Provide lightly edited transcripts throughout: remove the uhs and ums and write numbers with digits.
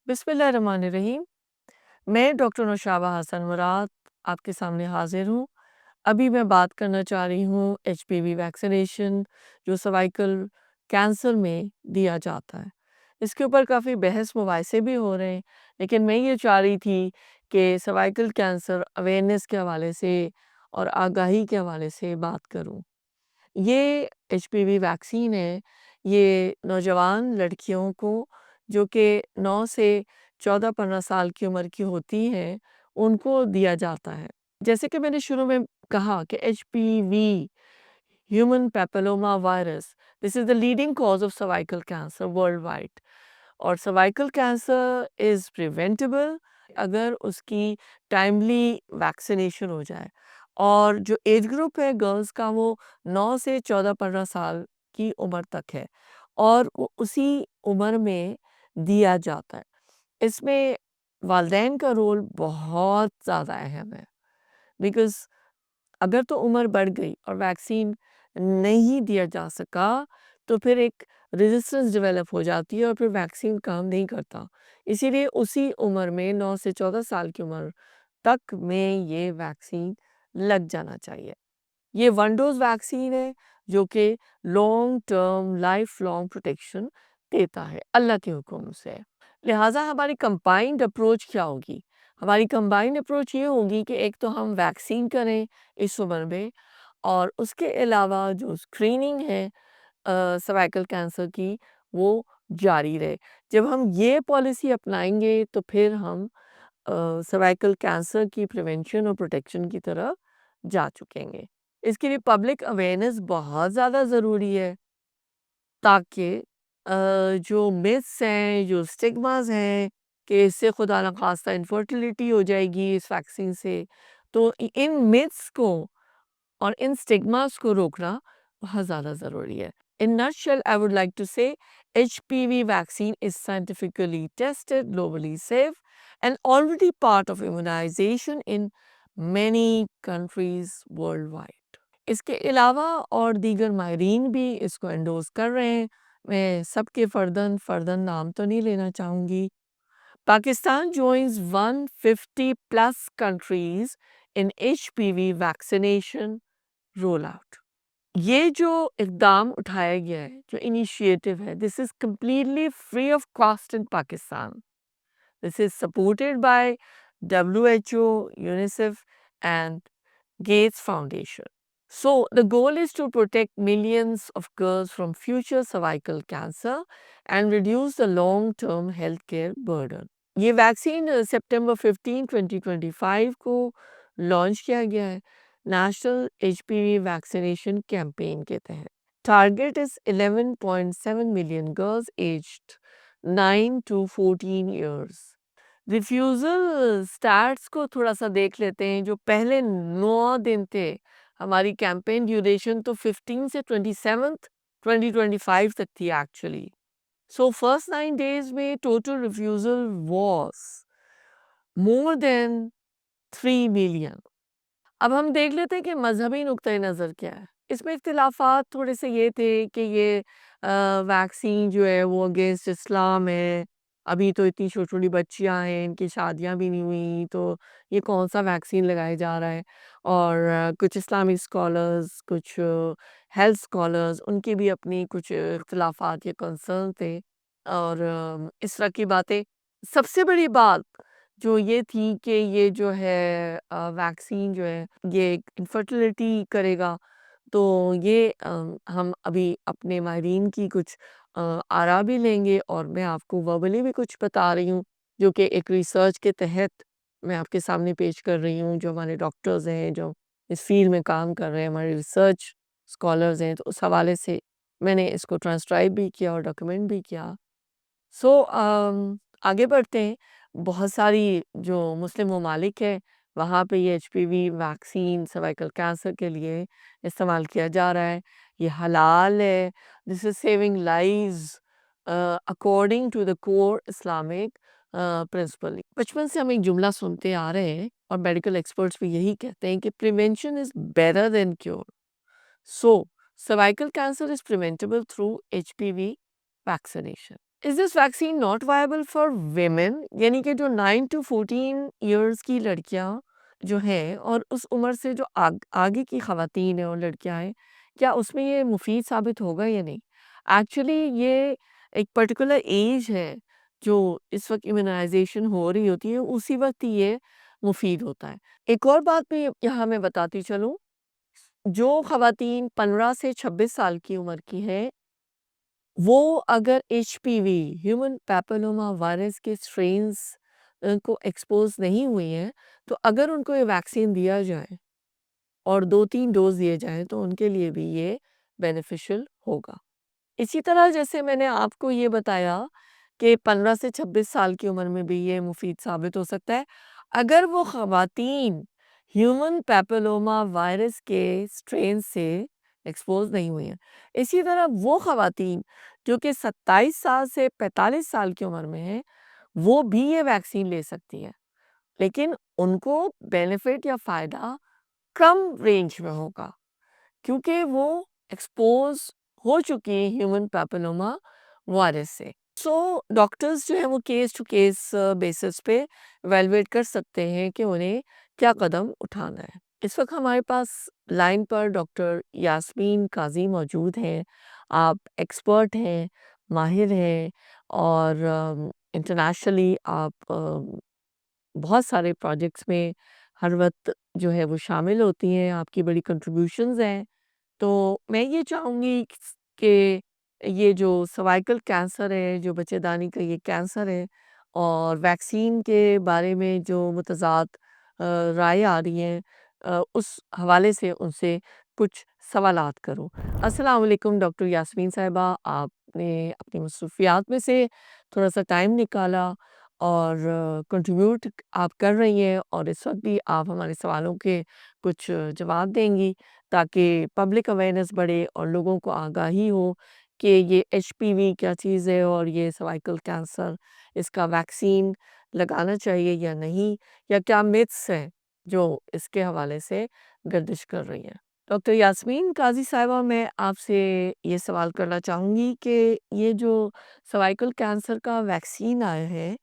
بسم اللہ الرحمن الرحیم. میں ڈاکٹر نوشابہ حسن مراد آپ کے سامنے حاضر ہوں. ابھی میں بات کرنا چاہ رہی ہوں ایچ پی وی ویکسینیشن جو سروائیکل کینسر میں دیا جاتا ہے. اس کے اوپر کافی بحث مباحثے بھی ہو رہے ہیں، لیکن میں یہ چاہ رہی تھی کہ سروائیکل کینسر اویئرنیس کے حوالے سے اور آگاہی کے حوالے سے بات کروں. یہ ایچ پی وی ویکسین ہے، یہ نوجوان لڑکیوں کو جو کہ 9 سے 14-15 سال کی عمر کی ہوتی ہیں ان کو دیا جاتا ہے. جیسے کہ میں نے شروع میں کہا کہ H P V human papilloma virus this is the leading cause of cervical cancer worldwide. اور سروائیکل کینسر از پریونٹیبل اگر اس کی ٹائملی ویکسینیشن ہو جائے. اور جو ایج گروپ ہے گرلز کا وہ 9 سے 14-15 سال کی عمر تک ہے اور وہ اسی عمر میں دیا جاتا ہے. اس میں والدین کا رول بہت زیادہ اہم ہے، بیکاز اگر تو عمر بڑھ گئی اور ویکسین نہیں دیا جا سکا تو پھر ایک ریزسٹنس ڈیولپ ہو جاتی ہے اور پھر ویکسین کام نہیں کرتا. اسی لیے اسی عمر میں 9 سے 14 سال کی عمر تک میں یہ ویکسین لگ جانا چاہیے. یہ 1 ڈوز ویکسین ہے جو کہ long term life long protection دیتا ہے اللہ کے حکم سے. لہٰذا ہماری کمبائنڈ اپروچ کیا ہوگی؟ ہماری کمبائنڈ اپروچ یہ ہوگی کہ ایک تو ہم ویکسین کریں اس عمر میں، اور اس کے علاوہ جو اسکریننگ ہے سروائیکل کینسر کی وہ جاری رہے. جب ہم یہ پالیسی اپنائیں گے تو پھر ہم سروائیکل کینسر کی پریونشن اور پروٹیکشن کی طرف جا چکیں گے. اس کے لیے پبلک اویئرنیس بہت زیادہ ضروری ہے تاکہ جو میتھس ہیں، جو اسٹگماز ہیں کہ اس سے خدا نخواستہ انفرٹیلیٹی ہو جائے گی اس ویکسین سے، تو ان میتھس کو اور ان اسٹگماز کو روکنا بہت زیادہ ضروری ہے. In nutshell, I would like to say HPV vaccine is scientifically tested, globally safe, and already part of immunization in many countries worldwide. اس کے علاوہ اور دیگر ماہرین بھی اس کو انڈورس کر رہے ہیں. میں سب کے فرداً نام تو نہیں لینا چاہوں گی. Pakistan joins 150 plus countries in HPV vaccination rollout. یہ جو اقدام اٹھایا گیا ہے، جو انیشیٹو ہے، this is completely free of cost in Pakistan. This is supported by WHO, UNICEF and Gates Foundation. So the goal is to protect millions of girls from future cervical cancer and reduce the long-term healthcare burden. یہ vaccine September 15, 2025 کو launch کیا گیا ہے national H P V vaccination campaign کے تحت. Target is 11.7 million girls aged 9 to 14 years. Refusal starts کو تھوڑا سا دیکھ لیتے ہیں. جو پہلے 9 دن تھے، ہماری کیمپین ڈیوریشن تو 15 سے 27 2025 تک تھی ایکچولی. So first 9 days میں total refusal was more than 3 million. اب ہم دیکھ لیتے ہیں کہ مذہبی نقطۂ نظر کیا ہے. اس میں اختلافات تھوڑے سے یہ تھے کہ یہ ویکسین جو ہے وہ اگینسٹ اسلام ہے. ابھی تو اتنی چھوٹی چھوٹی بچیاں ہیں، ان کی شادیاں بھی نہیں ہوئی، تو یہ کون سا ویکسین لگایا جا رہا ہے. اور کچھ اسلامی اسکالرز، کچھ ہیلتھ اسکالرز، ان کی بھی اپنی کچھ اختلافات یا کنسرن تھے اور اس طرح کی باتیں. سب سے بڑی بات جو یہ تھی کہ یہ جو ہے ویکسین جو ہے یہ انفرٹیلیٹی کرے گا. تو یہ ہم ابھی اپنے ماہرین کی کچھ آراء بھی لیں گے، اور میں آپ کو وربلی بھی کچھ بتا رہی ہوں جو کہ ایک ریسرچ کے تحت میں آپ کے سامنے پیش کر رہی ہوں. جو ہمارے ڈاکٹرز ہیں جو اس فیلڈ میں کام کر رہے ہیں، ہمارے ریسرچ اسکالرز ہیں، تو اس حوالے سے میں نے اس کو ٹرانسکرائب بھی کیا اور ڈاکیومنٹ بھی کیا. سو آگے بڑھتے ہیں. بہت ساری جو مسلم ممالک ہیں وہاں پہ یہ ایچ پی وی ویکسین سروائیکل کینسر کے لیے استعمال کیا جا رہا ہے. یہ حلال ہے. This is saving lives according to the core Islamic principle. بچپن سے ہم ایک جملہ سنتے آ رہے ہیں اور میڈیکل ایکسپرٹس بھی یہی کہتے ہیں کہ prevention is better than cure. So cervical cancer is preventable through H P V vaccination. Is this vaccine not viable for women, یعنی کہ جو 9 to 14 ایئرس کی لڑکیاں جو ہیں اور اس عمر سے جو آگے کی خواتین ہیں اور لڑکیاں ہیں، کیا اس میں یہ مفید ثابت ہوگا یا نہیں؟ ایکچولی یہ ایک پرٹیکولر ایج ہے جو اس وقت امیونائزیشن ہو رہی ہوتی ہے، اسی وقت ہی یہ مفید ہوتا ہے۔ ایک اور بات بھی یہاں میں بتاتی چلوں، جو خواتین 15 سے 26 سال کی عمر کی ہیں، وہ اگر H P V human papilloma virus کے سٹرینز کو ایکسپوز نہیں ہوئی ہیں، تو اگر ان کو یہ ویکسین دیا جائے اور 2-3 ڈوز دیے جائیں تو ان کے لیے بھی یہ بینیفیشل ہوگا۔ اسی طرح جیسے میں نے آپ کو یہ بتایا کہ 15 سے 26 سال کی عمر میں بھی یہ مفید ثابت ہو سکتا ہے اگر وہ خواتین ہیومن پیپلوما وائرس کے سٹرین سے ایکسپوز نہیں ہوئی ہیں۔ اسی طرح وہ خواتین جو کہ 27 سال سے 45 سال کی عمر میں ہیں، وہ بھی یہ ویکسین لے سکتی ہیں، لیکن ان کو بینیفٹ یا فائدہ کم رینج میں ہوگا کیونکہ وہ ایکسپوز ہو چکی ہیں ہیومن پیپلوما وائرس سے۔ سو ڈاکٹرز جو ہیں وہ کیس ٹو کیس بیسس پہ ایویلویٹ کر سکتے ہیں کہ انہیں کیا قدم اٹھانا ہے۔ اس وقت ہمارے پاس لائن پر ڈاکٹر یاسمین قاضی موجود ہیں۔ آپ ایکسپرٹ ہیں، ماہر ہیں اور انٹرنیشنلی آپ بہت سارے پروجیکٹس میں ہر وقت جو ہے وہ شامل ہوتی ہیں، آپ کی بڑی کنٹریبیوشنز ہیں۔ تو میں یہ چاہوں گی کہ یہ جو سروائیکل کینسر ہے، جو بچے دانی کا یہ کینسر ہے اور ویکسین کے بارے میں جو متضاد رائے آ رہی ہیں، اس حوالے سے ان سے کچھ سوالات کروں۔ السلام علیکم ڈاکٹر یاسمین صاحبہ، آپ نے اپنی مصروفیات میں سے تھوڑا سا ٹائم نکالا اور کنٹریبیوٹ آپ کر رہی ہیں، اور اس وقت بھی آپ ہمارے سوالوں کے کچھ جواب دیں گی تاکہ پبلک اویئرنیس بڑھے اور لوگوں کو آگاہی ہو کہ یہ ایچ پی وی کیا چیز ہے اور یہ سروائیکل کینسر، اس کا ویکسین لگانا چاہیے یا نہیں، یا کیا میتھس ہیں جو اس کے حوالے سے گردش کر رہی ہیں۔ ڈاکٹر یاسمین قاضی صاحبہ، میں آپ سے یہ سوال کرنا چاہوں گی کہ یہ جو سروائیکل کینسر کا ویکسین آیا ہے،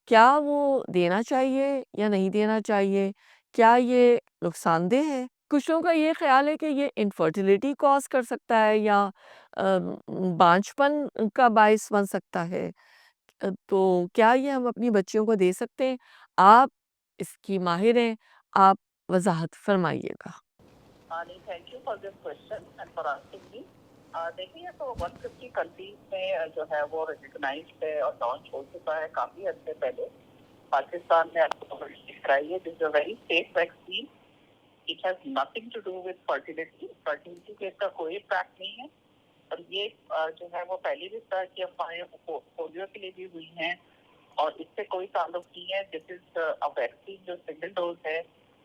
کیا وہ دینا چاہیے یا نہیں دینا چاہیے؟ کیا یہ نقصان دہ ہے؟ کچھ لوگوں کا یہ خیال ہے کہ یہ انفرٹیلیٹی کاز کر سکتا ہے یا بانجھپن کا باعث بن سکتا ہے، تو کیا یہ ہم اپنی بچیوں کو دے سکتے ہیں؟ آپ اس کی ماہر ہیں، آپ وضاحت فرمائیے گا۔ نہیں، thank you for this question and for asking me. دیکھیے تو 150 کنٹریز میں جو ہے وہ ریکگنائزڈ ہے اور لانچ ہو چکا ہے کافی عرصے پہلے۔ پاکستان میں کرائی ہے، this a very safe vaccine. It has nothing to do with fertility, fertility کے اس کا کوئی امپیکٹ نہیں ہے، اور یہ جو ہے وہ پہلے بھی اس طرح کی افواہیں پولیو کے لیے بھی ہوئی ہیں اور اس سے کوئی تعلق نہیں ہے۔ دس از اے ویکسین جو سنگل ڈوز ہے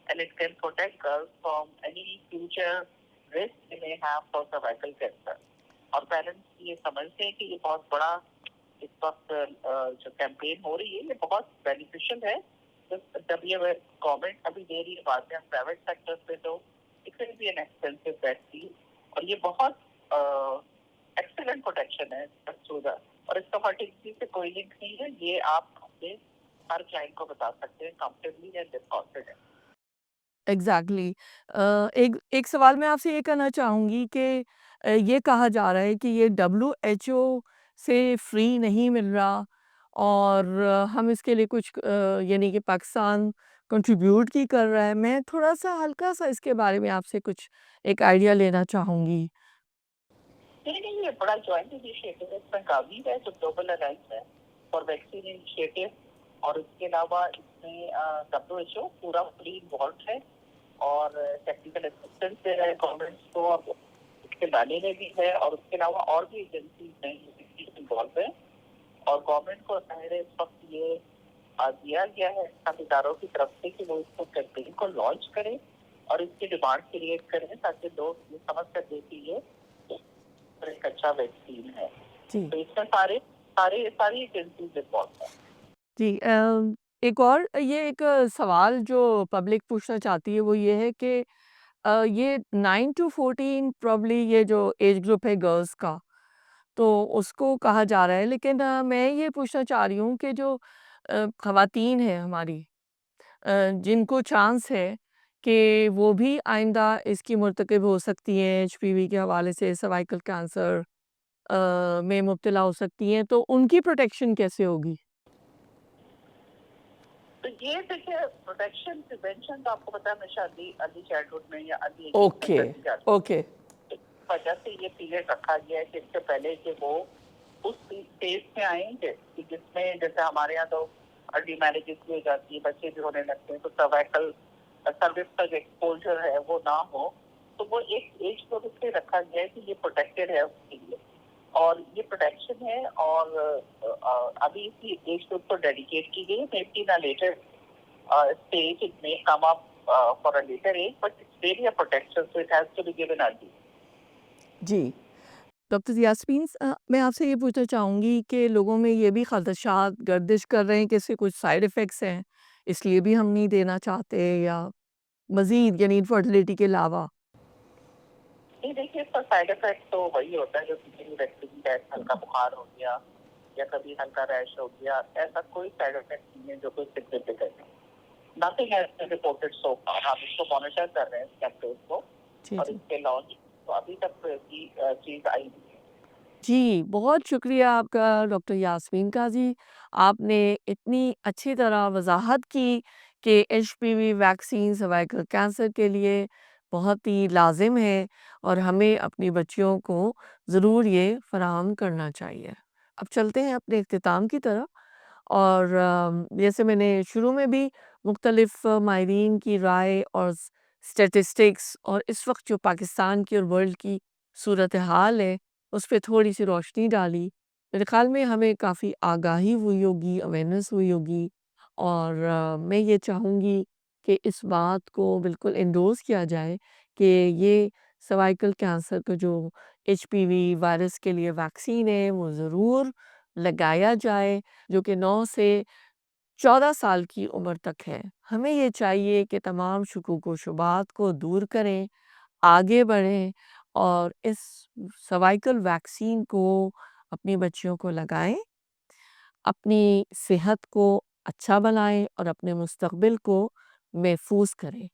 and it can protect girls from any future risk they may have for cervical cancer۔ اور پیرنٹس یہ سمجھتے ہیں کہ یہ بہت بڑا اس وقت جو کیمپین ہو رہی ہے یہ بہت بینیفیشل ہے۔ جب یہ گورنمنٹ ابھی دے رہی ہے، بعد میں ہم پرائیویٹ سیکٹر پہ تو it will be an expensive vaccine, اور یہ بہت ایکسیلنٹ پروٹیکشن ہے اور اس کا فرٹیلٹی سے کوئی لنک نہیں ہے۔ یہ آپ اپنے ہر کلائنٹ کو بتا سکتے ہیں comfortably and with confidence. Exactly. ایک سوال میں آپ سے یہ کرنا چاہوں گی کہ یہ کہا جا رہا ہے کہ یہ WHO سے فری نہیں مل رہا اور ہم اس کے لیے کچھ یعنی کہ پاکستان کنٹریبیوٹ کی کر رہا ہے۔ میں تھوڑا سا ہلکا سا اس کے بارے میں آپ سے کچھ ایک آئیڈیا لینا چاہوں گی۔ نہیں، یہ بڑا جوائنٹ انیشیٹو ہے، اس میں گاوی ہے جو گلوبل الائنس ہے فار ویکسین انیشیٹو، اور اس کے علاوہ اس میں WHO پورا فلی انوالوڈ ہے اور ٹیکنیکل اسسٹنس دے رہا ہے گورنمنٹ کو، اور اس کے لانے میں بھی ہے، اور اس کے علاوہ اور بھی ایجنسیز ہیں جو انوالو ہیں، اور گورنمنٹ کو ظاہر ہے اس وقت یہ دیا گیا ہے سب اداروں کی طرف سے کہ وہ اس کو کیمپین کو لانچ کریں اور اس کی ڈیمانڈ کریٹ کریں تاکہ لوگ یہ سمجھ سکیں کہ یہ ایک اچھا ویکسین ہے۔ جی تو اس میں ساری ایجنسیز انوالو ہیں۔ جی، ایک اور یہ ایک سوال جو پبلک پوچھنا چاہتی ہے وہ یہ ہے کہ یہ 9 to 14 پرابلی یہ جو ایج گروپ ہے گرلز کا، تو اس کو کہا جا رہا ہے، لیکن میں یہ پوچھنا چاہ رہی ہوں کہ جو خواتین ہیں ہماری، جن کو چانس ہے کہ وہ بھی آئندہ اس کی مرتکب ہو سکتی ہیں، ایچ پی وی کے حوالے سے سروائیکل کینسر میں مبتلا ہو سکتی ہیں، تو ان کی پروٹیکشن کیسے ہوگی؟ تو یہ دیکھیے پروٹیکشن پریونشن تو آپ کو پتا ہے ہمیشہ ارلی چائلڈہڈ میں یا ارلی ایجز میں اوکے، کرنی جاتی اوکے، ہے۔ اس وجہ سے یہ پیریڈ رکھا گیا ہے کہ اس سے پہلے کہ وہ اس فیز میں آئیں گے کہ جس میں جیسے ہمارے یہاں تو ارلی میرجز بھی ہو جاتی ہے، بچے بھی ہونے لگتے ہیں، تو سروائکل سروس کا جو ایکسپوجر ہے وہ نہ ہو، تو وہ ایک ایج کو اس سے رکھا گیا ہے کہ یہ پروٹیکٹیڈ ہے اس کے لیے، اور یہ پروٹیکشن ہے، اور ابھی اسی ایج کو اس کو ڈیڈیکیٹ کی گئی ہے، میبی نہ letter stage it may come up for a later age, but it's really a protection, so it has to be given early. جی ڈاکٹر یاسمین، میں آپ سے یہ پوچھنا چاہوں گی کہ لوگوں میں یہ بھی خدشات گردش کر رہے ہیں کہ اس سے کچھ سائیڈ افیکٹس ہیں، اس لیے بھی ہم نہیں دینا چاہتے، یا مزید یعنی انفرٹیلٹی کے علاوہ؟ نہیں دیکھیے، اس کا سائڈ افیکٹ تو وہی ہوتا ہے جو کسی بھی ویکسین کا ہلکا بخار ہو گیا یا کبھی ہلکا ریش ہو گیا، ایسا کوئی سائڈ افیکٹ نہیں ہے جو کوئی سگنیفیکنٹ ہے۔ Nothing has been reported so for, ہم اس کو مانیٹر کر رہے ہیں اس کیمپین کو، جی اور جی اس کے لانچ تو ابھی تک کوئی ایسی چیز آئی نہیں ہے۔ جی، بہت شکریہ آپ کا ڈاکٹر یاسمین قاضی، آپ نے اتنی اچھی طرح وضاحت کی کہ ایچ پی وی ویکسین سروائیکل کینسر کے لیے بہت ہی لازم ہے، اور ہمیں اپنی بچیوں کو ضرور یہ فراہم کرنا چاہیے۔ اب چلتے ہیں اپنے اختتام کی طرف، اور جیسے میں نے شروع میں بھی مختلف ماہرین کی رائے اور اسٹیٹسٹکس اور اس وقت جو پاکستان کی اور ورلڈ کی صورتحال ہے اس پہ تھوڑی سی روشنی ڈالی، میرے خیال میں ہمیں کافی آگاہی ہوئی ہوگی، اویئرنیس ہوئی ہوگی، اور میں یہ چاہوں گی کہ اس بات کو بالکل انڈورس کیا جائے کہ یہ سروائیکل کینسر کا جو ایچ پی وی وائرس کے لیے ویکسین ہے وہ ضرور لگایا جائے، جو کہ 9 سے 14 سال کی عمر تک ہے۔ ہمیں یہ چاہیے کہ تمام شکوک و شبہات کو دور کریں، آگے بڑھیں، اور اس سروائیکل ویکسین کو اپنی بچیوں کو لگائیں، اپنی صحت کو اچھا بنائیں اور اپنے مستقبل کو محفوظ کریں۔